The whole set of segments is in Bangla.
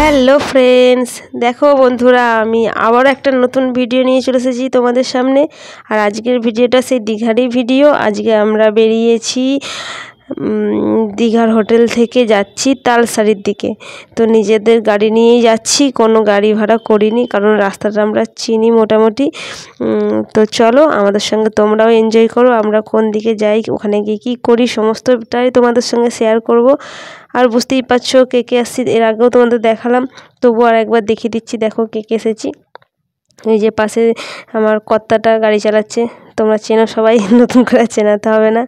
হ্যালো ফ্রেন্ডস, দেখো বন্ধুরা, আমি আবার একটা নতুন ভিডিও নিয়ে চলে এসেছি তোমাদের সামনে। আর আজকের ভিডিওটা সেই দীঘারই ভিডিও। আজকে আমরা বেরিয়েছি দীঘার হোটেল থেকে যাচ্ছি তালসারির দিকে। তো নিজেদের গাড়ি নিয়েই যাচ্ছি, কোনো গাড়ি ভাড়া করিনি, কারণ রাস্তাটা আমরা চিনি মোটামুটি। তো চলো আমাদের সঙ্গে তোমরাও এনজয় করো। আমরা কোন দিকে যাই, ওখানে গিয়ে কী করি, সমস্তটাই তোমাদের সঙ্গে শেয়ার করব। আর বুঝতেই পারছো কে কে আসছি, এর আগেও তোমাদের দেখালাম, তবুও আর একবার দেখিয়ে দিচ্ছি। দেখো কে কে এসেছি। এই যে পাশে আমার কর্তাটা গাড়ি চালাচ্ছে, তোমরা চেনো সবাই, নতুন করে চেনাতে হবে না।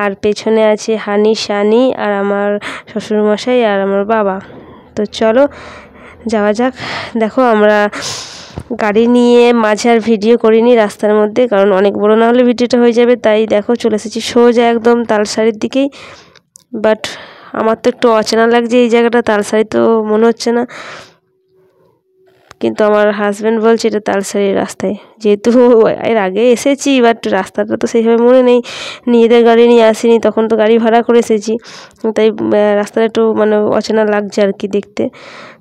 আর পেছনে আছে হানি, শানি, আর আমার শ্বশুরমশাই আর আমার বাবা। তো চলো যাওয়া যাক। দেখো আমরা গাড়ি নিয়ে মাঝে আর ভিডিও করিনি রাস্তার মধ্যে, কারণ অনেক বড় না হলে ভিডিওটা হয়ে যাবে। তাই দেখো চলে এসেছি সোজা একদম তালসারির দিকেই। বাট আমার তো একটু অচেনা লাগছে এই জায়গাটা, তালসারি তো মনে হচ্ছে না, কিন্তু আমার হাজব্যান্ড বলছে এটা তালসারির রাস্তায়। যেহেতু এর আগে এসেছি, বাট রাস্তাটা তো সেইভাবে মনে নেই, নিজেদের গাড়ি নিয়ে আসিনি, তখন তো গাড়ি ভাড়া করে এসেছি, তাই রাস্তাটা একটু মানে অচেনা লাগছে আর কি দেখতে।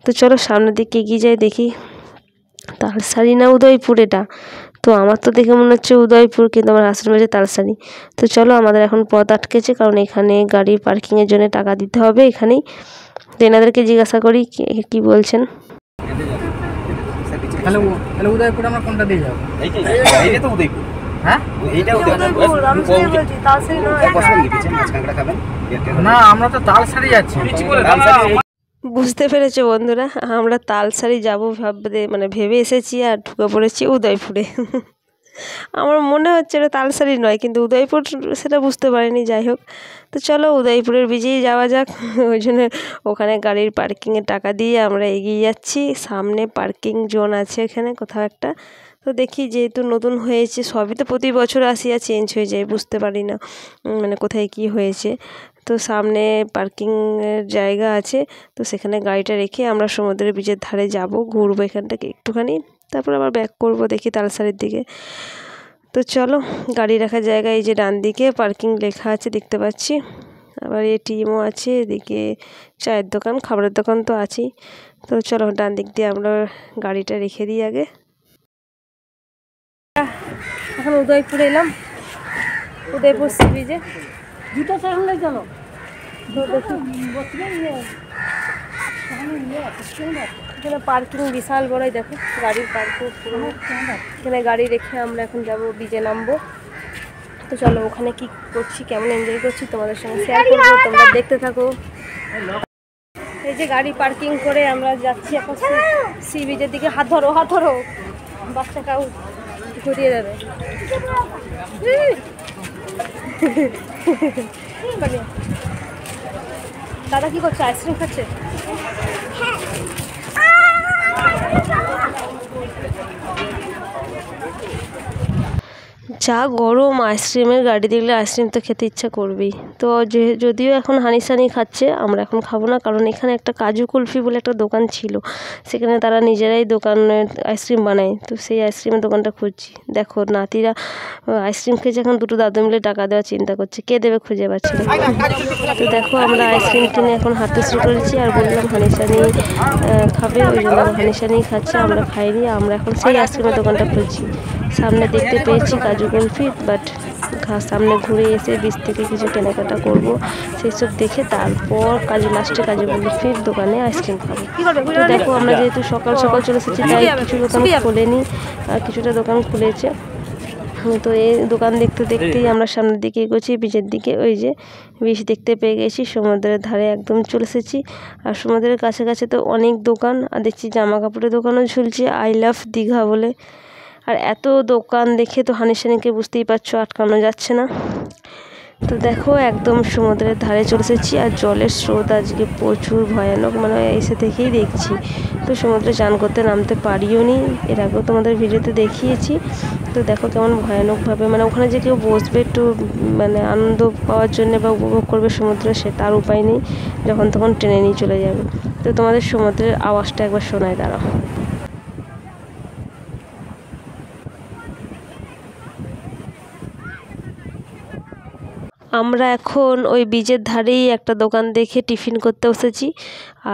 তো চলো সামনের দিকে এগিয়ে যাই, দেখি তালসারি না উদয়পুর এটা। তো আমার তো দেখে মনে হচ্ছে উদয়পুর, কিন্তু আমার হাজব্যান্ড বলছে তালসারি। তো চলো, আমাদের এখন পথ আটকেছে, কারণ এখানে গাড়ি পার্কিংয়ের জন্য টাকা দিতে হবে এখানেই। তো এনাদেরকে জিজ্ঞাসা করি কি বলছেন। উদয়পুর আমরা কোনটা দিয়ে যাবো? এইটা তো উদয়পুর। হ্যাঁ, এইটা উদয়পুর। আমি বলছি তালসারি নয়। না, আমরা তো তালসারি যাচ্ছি। বুঝতে পেরেছো বন্ধুরা, আমরা তালসারি যাবো ভেবে এসেছি, আর ঢুকে পড়েছি উদয়পুরে। আমার মনে হচ্ছে এটা তালসারি নয়, কিন্তু উদয়পুর সেটা বুঝতে পারিনি। যাই হোক, তো চলো উদয়পুরের বিচেই যাওয়া যাক। ওই জন্য ওখানে গাড়ির পার্কিংয়ের টাকা দিয়ে আমরা এগিয়ে যাচ্ছি। সামনে পার্কিং জোন আছে এখানে কোথাও একটা। তো দেখি, যেহেতু নতুন হয়েছে, সবই তো প্রতি বছর আসিয়া চেঞ্জ হয়ে যায়, বুঝতে পারি না মানে কোথায় কি হয়েছে। তো সামনে পার্কিংয়ের জায়গা আছে, তো সেখানে গাড়িটা রেখে আমরা সমুদ্রের বিচের ধারে যাব, ঘুরবো এখানটাকে একটুখানি, তারপর আবার ব্যাক করব দেখি তালসারির দিকে। তো চলো, গাড়ি রাখার জায়গায় এই যে ডান দিকে পার্কিং লেখা আছে দেখতে পাচ্ছি, আবার এটিএমও আছে, এদিকে চায়ের দোকান, খাবারের দোকান তো আছেই। তো চলো ডান দিক দিয়ে আমরা গাড়িটা রেখে দিই আগে। এখন উদয়পুর এলাম, উদয়পুর সি বিচে দুটো সেখানে চলো। তো দেখি এখানে পার্কিং বিশাল বড়ই, দেখো গাড়ির পার্কিং পুরো। এখানে গাড়ি রেখে আমরা এখন যাব বিচে নামবো। তো চলো ওখানে কি করছি, কেমন এনজয় করছি তোমাদের সঙ্গে শেয়ার করবো, তোমরা দেখতে থাকো। এই যে গাড়ি পার্কিং করে আমরা যাচ্ছি এখন সি বিচের দিকে। হাত ধরো, হাত ধরো, বাচ্চা কাউ ঘুরিয়ে দেবে। দাদা কি করছে, আইসক্রিম খাচ্ছে? যা গরম, আইসক্রিমের গাড়ি দেখলে আইসক্রিম তো খেতে ইচ্ছা করবেই। তো যদিও এখন হানি সানি খাচ্ছে, আমরা এখন খাবো না, কারণ এখানে একটা কাজু কুলফি বলে একটা দোকান ছিল, সেখানে তারা নিজেরাই দোকানে আইসক্রিম বানায়। তো সেই আইসক্রিমের দোকানটা খুঁজছি। দেখো নাতিরা আইসক্রিম খেয়েছে, এখন দুটো দাদু মিলে টাকা দেওয়ার চিন্তা করছে, কে দেবে খুঁজে পাচ্ছি না। তো দেখো আমরা আইসক্রিম কিনে এখন হাঁটতে শুরু করেছি, আর বললাম হানি সানি খাবে, ওই জন্য হানি সানি খাচ্ছে, আমরা খাইনি। আমরা এখন সেই আইসক্রিমের দোকানটা খুঁজছি। সামনে দেখতে পেয়েছি কাজু কুলফি, বাট সামনে ঘুরে এসে বীজ থেকে কিছু কেনাকাটা করব, সেই সব দেখে তারপর লাস্টে কাজু কুলফির দোকানে আইসক্রিম খাবো। তো দেখো আমরা যেহেতু সকাল সকাল চলে এসেছি, তাই কিছু দোকান খোলেনি, আর কিছুটা দোকান খুলেছে। তো এই দোকান দেখতে দেখতেই আমরা সামনের দিকে এগোচ্ছি, বিচের দিকে। ওই যে বিচ দেখতে পেয়ে গেছি, সমুদ্রের ধারে একদম চলে এসেছি। আর সমুদ্রের কাছে কাছে তো অনেক দোকান, আর দেখছি জামা কাপড়ের দোকানও ঝুলছে, আই লাভ দীঘা বলে। আর এত দোকান দেখে তো হানিসানিকে বুঝতেই পারছো, আটকানো যাচ্ছে না। তো দেখো একদম সমুদ্রের ধারে চলে এসেছি, আর জলের স্রোত আজকে প্রচুর ভয়ানক, মানে এসে থেকেই দেখছি। তো সমুদ্রে চান করতে নামতে পারিও নি, এর আগেও তোমাদের ভিডিওতে দেখিয়েছি। তো দেখো কেমন ভয়ানকভাবে, মানে ওখানে যে কেউ বসবে একটু মানে আনন্দ পাওয়ার জন্য বা উপভোগ করবে সমুদ্রে, সে তার উপায় নেই, যখন তখন টেনে নিয়ে চলে যাবে। তো তোমাদের সমুদ্রের আওয়াজটা একবার শোনায়, দাঁড়াও। আমরা এখন ওই বীজের ধারেই একটা দোকান দেখে টিফিন করতে বসেছি।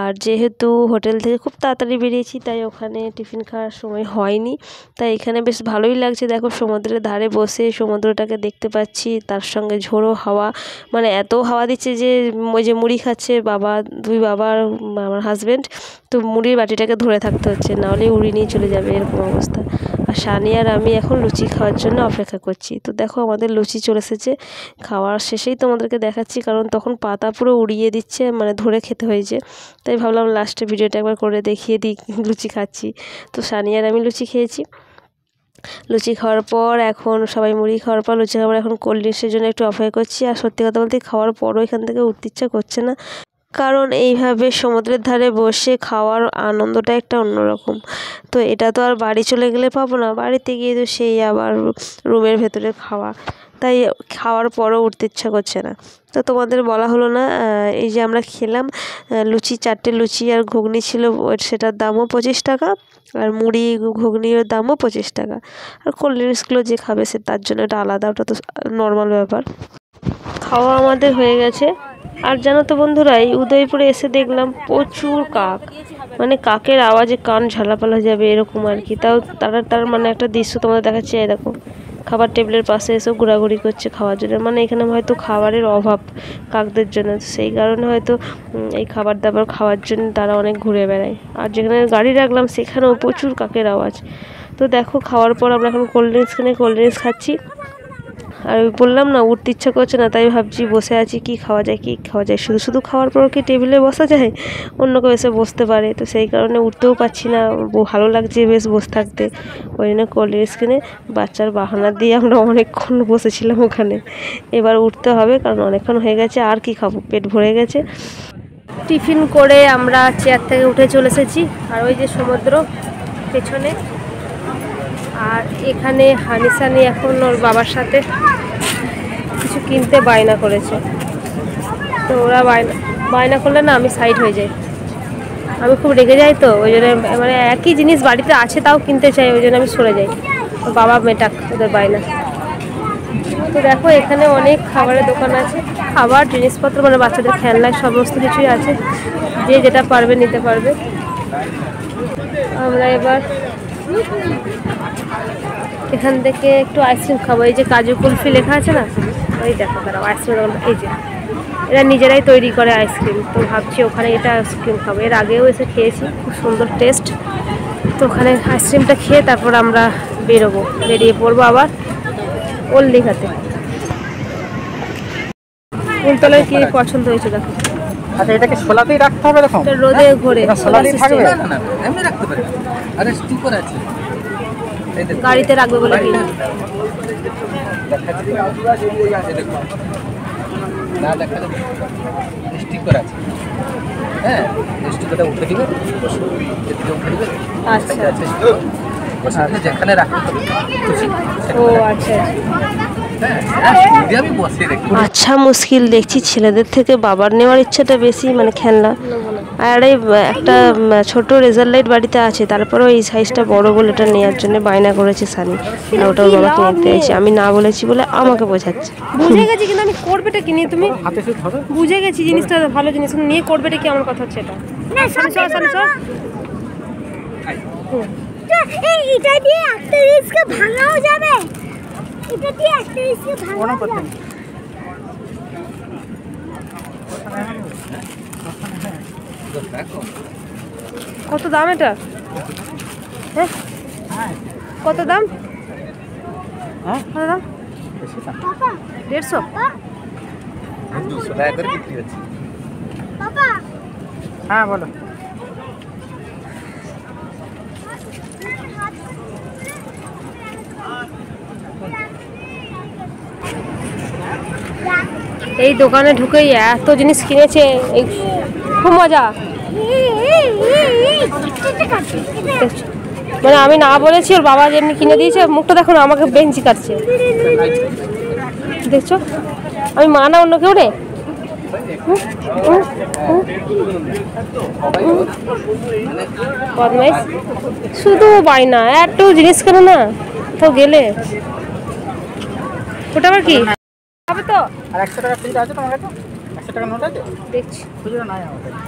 আর যেহেতু হোটেল থেকে খুব তাড়াতাড়ি বেরিয়েছি তাই ওখানে টিফিন খাওয়ার সময় হয়নি। তাই এখানে বেশ ভালোই লাগছে, দেখো সমুদ্রের ধারে বসে সমুদ্রটাকে দেখতে পাচ্ছি, তার সঙ্গে ঝোড়ো হাওয়া, মানে এত হাওয়া দিচ্ছে যে ওই যে মুড়ি খাচ্ছে বাবা, দুই বাবা আর আমার হাজব্যান্ড, তো মুড়ির বাটিটাকে ধরে থাকতে হচ্ছে, নাহলে উড়িয়ে নিয়ে চলে যাবে এরকম অবস্থা। আর সানি আর আমি এখন লুচি খাওয়ার জন্য অপেক্ষা করছি। তো দেখো আমাদের লুচি চলে এসেছে, খাওয়ার শেষেই তোমাদেরকে দেখাচ্ছি, কারণ তখন পাতা পুরো উড়িয়ে দিচ্ছে, মানে ধরে খেতে হয়েছে। তাই ভাবলাম লাস্টে ভিডিওটা একবার করে দেখিয়ে দিই লুচি খাচ্ছি। তো সানি আর আমি লুচি খেয়েছি। লুচি খাওয়ার পর এখন সবাই মুড়ি খাওয়ার পর লুচি খাওয়ার এখন কোল্ড ড্রিঙ্কসের জন্য একটু অপেক্ষা করছি। আর সত্যি কথা বলতে খাওয়ার পরও এখান থেকে উঠতে ইচ্ছা করছে না, কারণ এইভাবে সমুদ্রের ধারে বসে খাওয়ার আনন্দটা একটা অন্যরকম। তো এটা তো আর বাড়ি চলে গেলে পাবো না, বাড়িতে গিয়ে তো সেই আবার রুমের ভেতরে খাওয়া, তাই খাওয়ার পরও উঠতে ইচ্ছা করছে না। তো তোমাদের বলা হলো না, এই যে আমরা খেলাম লুচি, 4টে লুচি আর ঘুগনি ছিল, সেটার দামও 25 টাকা, আর মুড়ি ঘুগনির দামও 25 টাকা। আর কোল্ড ড্রিঙ্কসগুলো যে খাবে সে তার জন্য এটা আলাদা, ওটা তো নর্মাল ব্যাপার। খাওয়া আমাদের হয়ে গেছে। আর জানো তো বন্ধুরা, এই উদয়পুরে এসে দেখলাম প্রচুর কাক, মানে কাকের আওয়াজে কান ঝালাপালা যাবে এরকম আর কি। তাও তার মানে একটা দৃশ্য তোমাদের দেখাচ্ছি, এই দেখো খাবার টেবিলের পাশে এসে ঘোরাঘুরি করছে খাওয়ার জন্য, মানে এখানে হয়তো খাবারের অভাব কাকদের জন্য, সেই কারণে হয়তো এই খাবার দাবার খাওয়ার জন্য তারা অনেক ঘুরে বেড়ায়। আর যেখানে গাড়ি রাখলাম সেখানেও প্রচুর কাকের আওয়াজ। তো দেখো খাওয়ার পর আমরা এখন কোল্ড ড্রিঙ্কস কিনে কোল্ড ড্রিঙ্কস খাচ্ছি। আর বললাম না উঠতে ইচ্ছা করছে না, তাই ভাবছি বসে আছি কি খাওয়া যায় কি খাওয়া যায়, শুধু শুধু খাওয়ার পর কি টেবিলে বসা যায়, অন্য কেউ এসে বসতে পারে, তো সেই কারণে উঠতেও পারছি না, ভালো লাগছে বেশ বসে থাকতে। ওই জন্য কোল্ড ড্রিঙ্কস কিনে বাচ্চার বাহানা দিয়ে আমরা অনেকক্ষণ বসেছিলাম ওখানে। এবার উঠতে হবে কারণ অনেকক্ষণ হয়ে গেছে, আর কি খাবো, পেট ভরে গেছে। টিফিন করে আমরা চেয়ার থেকে উঠে চলে এসেছি, আর ওই যে সমুদ্র পেছনে। আর এখানে হানিসানি এখন ওর বাবার সাথে কিছু কিনতে বায়না করেছে, তো ওরা বায়না করলে না আমি সাইড হয়ে যাই, আমি খুব রেগে যাই, তো ওই জন্য মানে একই জিনিস বাড়িতে আছে তাও কিনতে চাই, ওই জন্য আমি সরে যাই, বাবা মেটাক ওদের বায়না। তো দেখো এখানে অনেক খাবারের দোকান আছে, খাবার জিনিসপত্র মানে বাচ্চাদের খেলনা সমস্ত কিছুই আছে, যে যেটা পারবে নিতে পারবে। আমরা এবার এখান থেকে একটু আইসক্রিম খাবো, এই যে কাজু কুলফি লেখা আছে না, ওই দেখো তারা আইসক্রিম, এই যে এরা নিজেরাই তৈরি করে আইসক্রিম, তো ভাবছি ওখানে এটা আইসক্রিম খাবো। এর আগেও এসে খেয়েছি, খুব সুন্দর টেস্ট। তো ওখানে আইসক্রিমটা খেয়ে তারপর আমরা বেরিয়ে পড়বো আবার ওল্ড দীঘাতে। কুলতলায় কি পছন্দ হয়েছে দেখো। আচ্ছা এটাকে শোলাতেই রাখতে হবে এরকম, রোদে ঘোরে শোলাতেই থাকবে না, এমনি রাখতে পারে। আরে স্টিকার আছে, গাড়িতে রাখবে বলে কি না দেখা যাবে স্টিকার আছে। হ্যাঁ স্টিকারটা উঠে দিবে, উঠে দিবে। আচ্ছা যেখানে রাখতে হবে। ও আচ্ছা আচ্ছা, মুশকিল দেখছি ছেলেদের থেকে বাবার নেওয়ার ইচ্ছাটা বেশি, মানে খেলনা। আর এই একটা ছোট রেজার লাইট বাড়িতে আছে, তারপরেও এই সাইজটা বড় বলে এটা নেওয়ার জন্য বায়না করেছে সানি, আর ওটা ওর বাবাকে নিতে এসেছে, আমি না বলেছি বলে আমাকে বোঝাচ্ছে। বুঝে গেছি কিন্তু আমি করবেটা কি নিয়ে, তুমি বুঝে গেছি জিনিসটা ভালো জিনিস নিয়ে করবেটা কি, আমার কথা হচ্ছে এটা। এটা দিয়ে একটা রিস্ক ভাঙাও যাবে, এটা দিয়ে একটা রিস্ক ভাঙাও যাবে। কত দাম এটা? হ্যাঁ কত দাম? কত দাম? 150? হ্যাঁ বলো। এই দোকানে ঢুকেই এত জিনিস কিনেছে, খুব মজা। মানে আমি না বলেছি, ওর বাবা যেমনি কিনে দিয়েছে, মুখটা দেখো না, আমাকে বেঞ্চি কাটছে, দেখছো? আমি মা না অন্য কেউ রে। বদমাইশ, শুধু বায়না, এত জিনিস কেন না তো গেলে। ওটা আবার কি? হবে তো? আর 100 টাকা খুচরা আছে তোমার কাছে? 100 টাকা নোট আছে? দেখছি। খুচরা নাই আমার কাছে।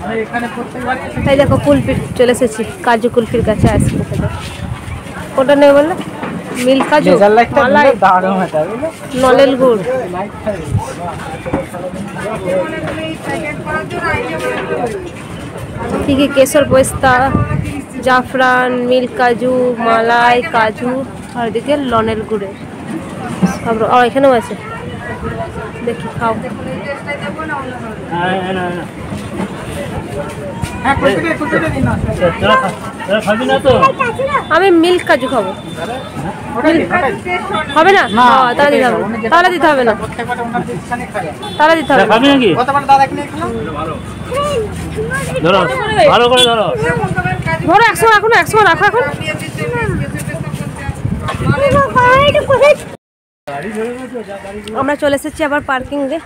আমি এখানে প্রত্যেকবার এই দেখো কুলফি চলে এসেছি, কাজু কুলফির কাছে আইসক্রিম খেতে। কোনটা নেবে বললে? মিল্ক কাজু, লেজার লাইটটা মালাই, দিলে দারুণ হতো বুঝলে? নলেল গুড়। কি কি? কেশর পেস্তা, জাফরান, মিল্ক কাজু, মালাই কাজু, আর এদিকে নলেল গুড়ের। আর এখানেও আছে, দেখি খাও। হ্যাঁ কুচুটে দিন না। খাবি না তো? আমি মিল্ক কাজু খাবো। ওটাই হবে না? না, তাহলে দিতে হবে, তাহলে দিতে হবে না, প্রত্যেকবার ওনার দিকখানে খায়। তাহলে দিতে হবে না। খাবি নাকি? কতবার দাদা কিনে খেলাম? ধরো, ভালো করে ধরো। ধরো 100 রাখো না, 100 রাখো এখন। আমরা চলে এসেছি আবার পার্কিংয়ে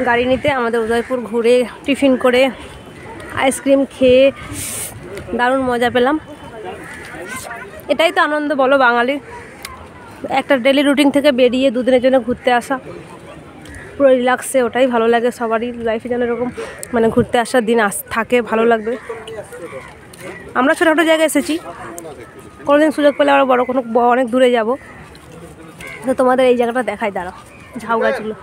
গাড়ি নিতে। আমাদের উদয়পুর ঘুরে টিফিন করে আইসক্রিম খেয়ে দারুণ মজা পেলাম। এটাই তো আনন্দ বলো বাঙালির, একটা ডেলি রুটিন থেকে বেরিয়ে দুদিনের জন্য ঘুরতে আসা, পুরো রিল্যাক্সে। ওটাই ভালো লাগে সবারই লাইফে, যেন এরকম মানে ঘুরতে আসার দিন থাকে, ভালো লাগবে। আমরা ছোটো জায়গায় এসেছি, কোনোদিন সুযোগ পেলে আমরা অনেক দূরে যাব। তো তোমাদের এই জায়গাটা দেখাই, দাঁড়াও, ঝাউ গাছগুলো।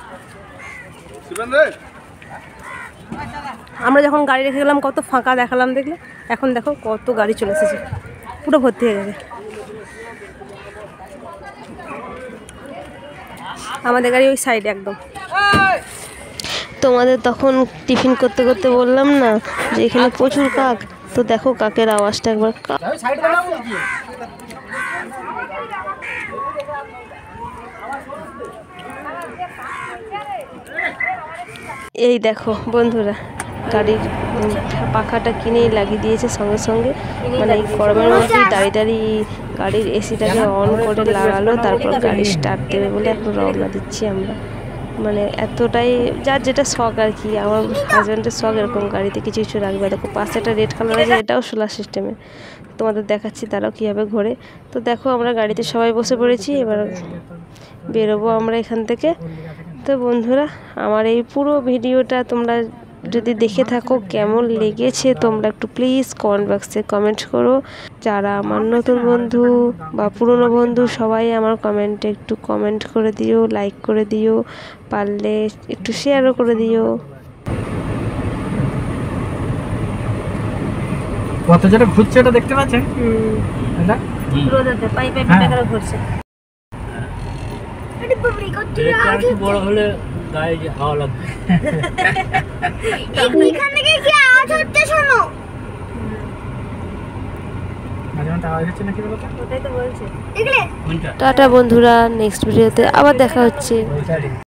আমরা যখন গাড়ি রেখে গেলাম কত ফাঁকা দেখালাম, দেখলে? এখন দেখো কত গাড়ি চলে এসেছে, পুরো ভর্তি হয়ে গেছে। আমাদের গাড়ি ওই সাইডে একদম। তোমাদের তখন টিফিন করতে করতে বললাম না যে এখানে প্রচুর কাক, তো দেখো কাকের আওয়াজটা একবার। আমি সাইড বানাবো নাকি? এই দেখো বন্ধুরা, গাড়ির পাখাটা কিনেই লাগিয়ে দিয়েছে সঙ্গে সঙ্গে, মানে এই গরমের মধ্যে দাঁড়িয়ে গাড়ির এসিটাকে অন করে লাগালো, তারপর গাড়ি স্টার্ট দেবে বলে এখন রওনা দিচ্ছি আমরা। মানে এতটাই যার যেটা শখ আর কি। আমার হাজব্যান্ডের শখ এরকম গাড়িতে কিছু কিছু রাখবে। দেখো পাশে একটা রেড কালার আছে, এটাও সোলার সিস্টেমে। তোমাদের দেখাচ্ছি তারাও কীভাবে ঘোরে। তো দেখো আমরা গাড়িতে সবাই বসে পড়েছি, এবার বেরোবো আমরা এখান থেকে। তো বন্ধুরা, আমার এই পুরো ভিডিওটা তোমরা যদি দেখে থাকো কেমন লেগেছে তোমরা একটু প্লিজ কমেন্ট বক্সে কমেন্ট করো। যারা আমার নতুন বন্ধু বা পুরনো বন্ধু সবাই আমার কমেন্টে একটু কমেন্ট করে দিও, লাইক করে দিও, পারলে একটু শেয়ারও করে দিও। কত জোরে ঘুরছে ওটা দেখতে পাচ্ছেন? এটা রোদেতে পাই পাই করে ঘুরছে। বড় হলে গায়ে হাওয়া লাগবে। এখান থেকে কি আওয়াজ হচ্ছে শোনো? মাঝে মাঝে আওয়াজ হচ্ছে নাকি বলো তো? দেখলে? টাটা বন্ধুরা, নেক্সট ভিডিওতে আবার দেখা হচ্ছে।